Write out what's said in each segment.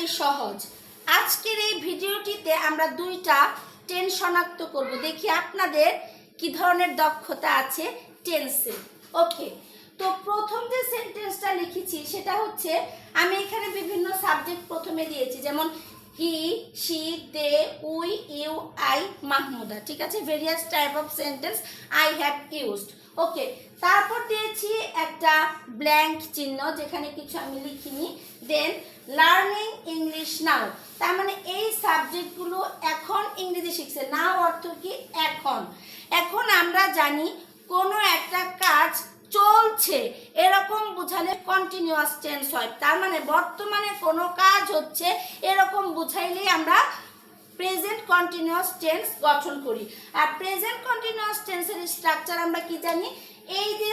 একেবারেই সহজ। আজকের এই ভিডিওটিতে আমরা দুইটা টেন্স শনাক্ত করব। দেখি আপনাদের কি ধরনের দক্ষতা আছে টেন্সে। ওকে, তো প্রথম যে সেন্টেন্সটা লিখেছি সেটা হচ্ছে, আমি এখানে বিভিন্ন সাবজেক্ট প্রথমে দিয়েছি, যেমন he, she, they, we, you, I, Mahmuda. ঠিক আছে, various type of sentence I have used. Okay, তারপর দিয়েছি একটা ব্ল্যাঙ্ক চিহ্ন যেখানে কিছু আমি লিখিনি। দেন লার্নিং ইংলিশ নাও, তার মানে এই সাবজেক্টগুলো এখন ইংরেজি শিখছে। নাও অর্থ কি? এখন। এখন আমরা জানি কোনো একটা কাজ চলছে এরকম বোঝালে কন্টিনিউয়াস টেন্স হয়। তার মানে বর্তমানে কোনো কাজ হচ্ছে এরকম বুঝাইলেই আমরা প্রেজেন্ট কন্টিনিউয়াস টেন্স গঠন করি। আর প্রেজেন্ট কন্টিনিউয়াস টেন্সের স্ট্রাকচার আমরা কি জানি? এই যে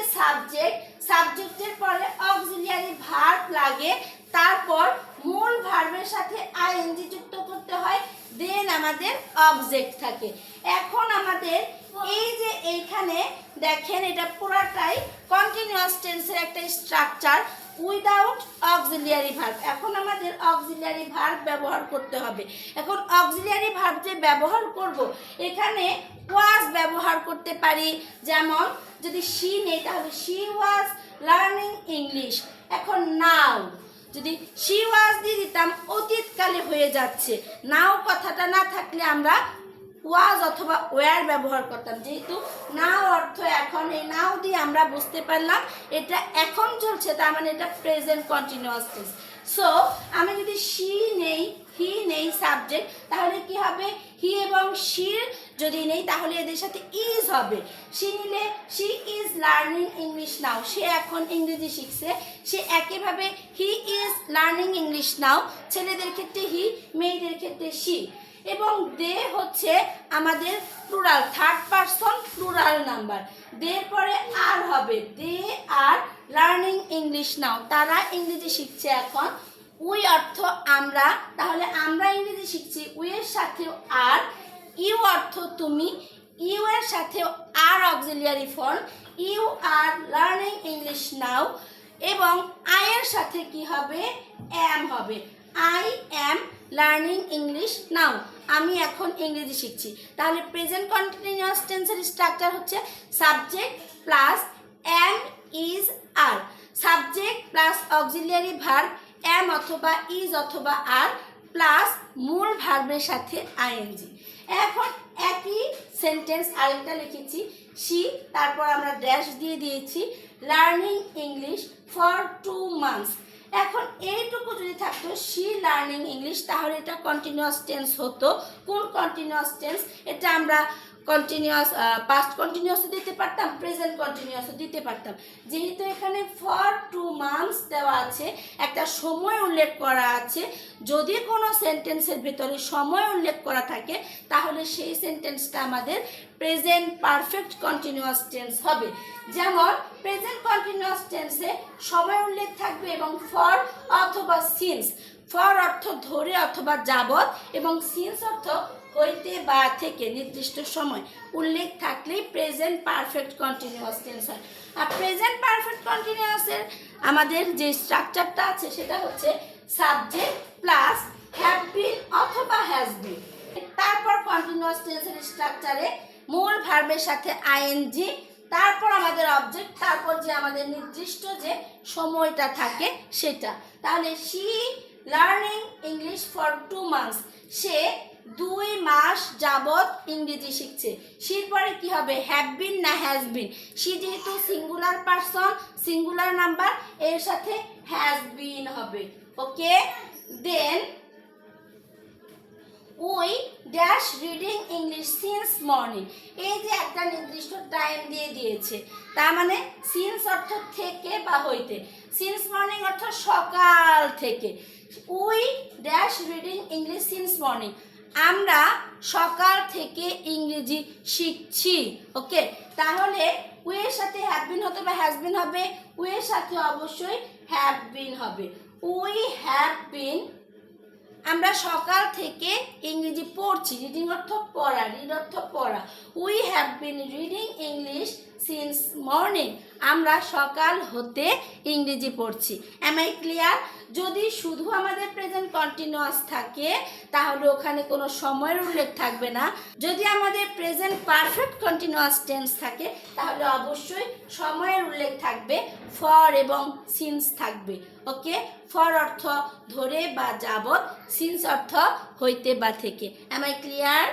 সাবজেক্টের পরে অক্সিলিয়ারি ভার্ব লাগে, তারপর মূল ভার্বের সাথে আইএনজি যুক্ত করতে হয়, দেন আমাদের অবজেক্ট থাকে। এখন আমাদের এই যে এইখানে দেখেন, এটা পুরাটাই কন্টিনিউয়াস টেন্সের একটা স্ট্রাকচার উইদাউট অক্সিলিয়ারি ভার্ব। এখন আমাদের অক্সিলিয়ারি ভার্ব ব্যবহার করতে হবে। এখন অক্সিলিয়ারি ভার্ব যে ব্যবহার করব, এখানে ওয়াজ ব্যবহার করতে পারি। যেমন যদি শি নেই তাহলে শি ওয়াজ লার্নিং ইংলিশ। এখন নাও যদি শি ওয়াজ দিয়ে দিতাম অতীতকালে হয়ে যাচ্ছে। নাও কথাটা না থাকলে আমরা ওয়াজ অথবা ওয়ার ব্যবহার করতাম। যেহেতু নাও অর্থ এখন, এই নাও দিয়ে আমরা বুঝতে পারলাম এটা এখন চলছে, তার মানে এটা প্রেজেন্ট কন্টিনিউয়াস টেন্স। সো আমি যদি শি নেই, হি নেই সাবজেক্ট, তাহলে কি হবে? হি এবং শির যদি নেই তাহলে এদের সাথে ইজ হবে। শি নিলে she is learning English now, সে এখন ইংরেজি শিখছে। সে একইভাবে he is learning English now, ছেলেদের ক্ষেত্রে হি, মেয়েদের ক্ষেত্রে শি। এবং দে হচ্ছে আমাদের plural, third person plural number. They পরে আর হবে, দে আর লার্নিং ইংলিশ নাও, তারা ইংরেজি শিখছে এখন। উই অর্থ আমরা, তাহলে আমরা ইংরেজি শিখছি, উই এর সাথেও আর। ইউ অর্থ তুমি, ইউ এর সাথেও are auxiliary form, you are learning English now. এবং আই এর সাথে কি হবে? অ্যাম হবে, I am learning English now, আমি এখন ইংরেজি শিখছি। তাহলে প্রেজেন্ট কন্টিনিউয়াস টেন্সের স্ট্রাকচার হচ্ছে subject plus am, is, are. Subject plus auxiliary verb am অথবা ইজ অথবা আর প্লাস মূল ভার্বের সাথে আইএনজি। এখন একই সেন্টেন্স আরেকটা লিখেছি, শি, তারপর আমরা ড্যাশ দিয়ে দিয়েছি লার্নিং ইংলিশ ফর 2 months। এখন এইটুকু যদি থাকতো শি লার্নিং ইংলিশ, তাহলে এটা কন্টিনিউয়াস টেন্স হতো। কোন কন্টিনিউয়াস টেন্স? এটা আমরা কন্টিনিউয়াস পাস্ট কন্টিনিউয়াসও দিতে পারতাম, প্রেজেন্ট কন্টিনিউয়াসও দিতে পারতাম। যেহেতু এখানে ফর 2 months দেওয়া আছে, একটা সময় উল্লেখ করা আছে, যদি কোনো সেন্টেন্সের ভেতরে সময় উল্লেখ করা থাকে তাহলে সেই সেন্টেন্সটা আমাদের প্রেজেন্ট পারফেক্ট কন্টিনিউয়াস টেন্স হবে। যেমন প্রেজেন্ট কন্টিনিউয়াস টেন্সে সময় উল্লেখ থাকবে এবং ফর অথবা সিন্স। ফর অর্থ ধরে অথবা যাবত, এবং সিন্স অর্থ হইতে বা থেকে নির্দিষ্ট সময় উল্লেখ থাকলেই প্রেজেন্ট পারফেক্ট কন্টিনিউয়াস টেন্স হয়। আর প্রেজেন্ট পারফেক্ট কন্টিনিউয়াসের আমাদের যে স্ট্রাকচারটা আছে সেটা হচ্ছে সাবজেক্ট প্লাস হ্যাভ বিন অথবা হ্যাজ বিন। তারপর কন্টিনিউয়াস টেন্সের স্ট্রাকচারে মূল ভার্বের সাথে আইএনজি, তারপর আমাদের অবজেক্ট, তারপর যে আমাদের নির্দিষ্ট যে সময়টা থাকে সেটা। তাহলে she learning English for 2 months, সে 2 মাস যাবত ইংরেজি শিখছে। শির পরে কি হবে? হ্যাভ বিন না হ্যাজ বিন? শি যেহেতু সিঙ্গুলার পারসন, সিঙ্গুলার নাম্বার, এর সাথে হ্যাজ বিন হবে। Okay, then we dash reading English since morning. এই যে একটা নির্দিষ্ট টাইম দিয়ে দিয়েছে, তার মানে সিন্স অর্থ থেকে বা হইতে, সিন্স মর্নিং অর্থ সকাল থেকে। We dash reading English since morning, আমরা সকাল থেকে ইংরেজি শিখছি। ওকে, তাহলে উই এর সাথে হ্যাভ বিন হতে বা হ্যাজ বিন হবে, উই এর সাথে অবশ্যই হ্যাভ বিন হবে। উই হ্যাভ বিন, আমরা সকাল থেকে ইংরেজি পড়ছি। রিডিং অর্থ পড়া, রিড অর্থ পড়া। We have been reading English since morning, আমরা সকাল হতে ইংরেজি পড়ছি। Am I clear? যদি শুধু আমাদের প্রেজেন্ট কন্টিনিউয়াস থাকে তাহলে ওখানে কোনো সময়ের উল্লেখ থাকবে না। যদি আমাদের প্রেজেন্ট পারফেক্ট কন্টিনিউয়াস টেন্স থাকে তাহলে অবশ্যই সময়ের উল্লেখ থাকবে, ফর এবং সিন্স থাকবে। ওকে, ফর অর্থ ধরে বা যাবত, সিন্স অর্থ হইতে বা থেকে। Am I clear?